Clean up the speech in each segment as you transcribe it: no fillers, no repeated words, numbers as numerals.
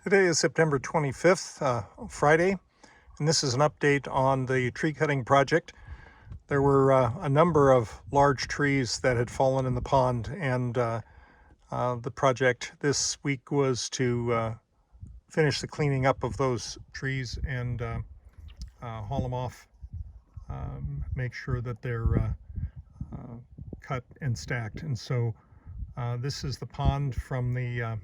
Today is September 25th, Friday, and this is an update on the tree cutting project. There were a number of large trees that had fallen in the pond, and the project this week was to finish the cleaning up of those trees and haul them off, make sure that they're cut and stacked. And so this is the pond from the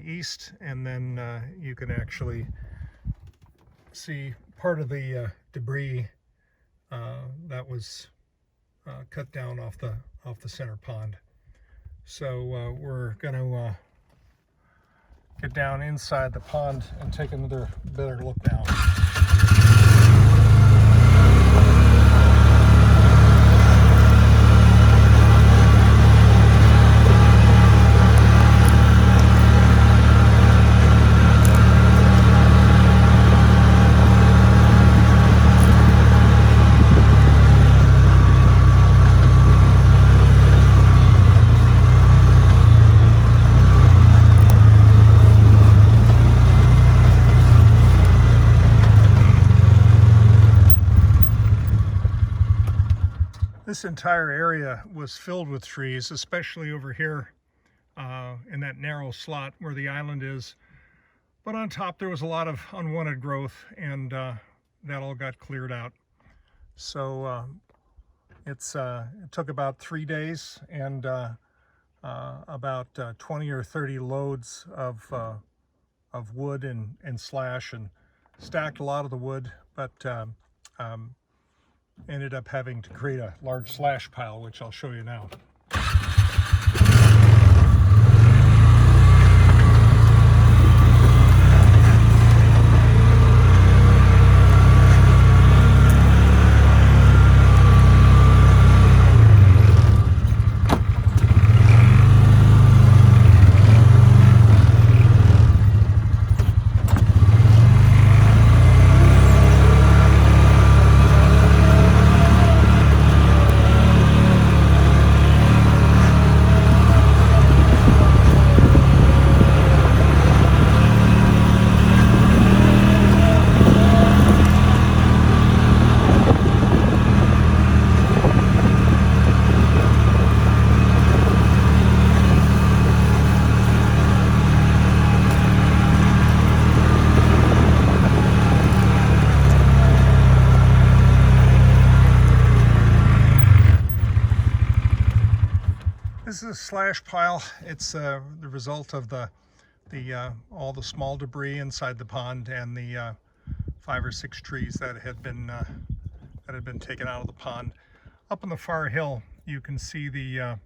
east, and then you can actually see part of the debris that was cut down off the center pond. So we're going to get down inside the pond and take another better look now. This entire area was filled with trees, especially over here in that narrow slot where the island is. But on top there was a lot of unwanted growth, and that all got cleared out. So it took about 3 days and about 20 or 30 loads of wood and slash, and stacked a lot of the wood, but ended up having to create a large slash pile, which I'll show you now. This is a slash pile. It's the result of all the small debris inside the pond and the 5 or 6 trees that had been taken out of the pond. Up on the far hill, you can see the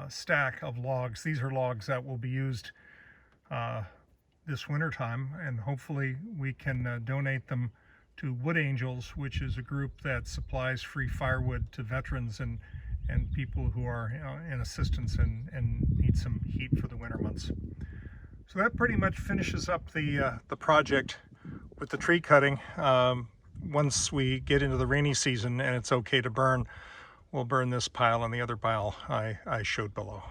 stack of logs. These are logs that will be used this winter time, and hopefully we can donate them to Wood Angels, which is a group that supplies free firewood to veterans and people who are in assistance and need some heat for the winter months. So that pretty much finishes up the project with the tree cutting. Once we get into the rainy season and it's okay to burn, we'll burn this pile and the other pile I showed below.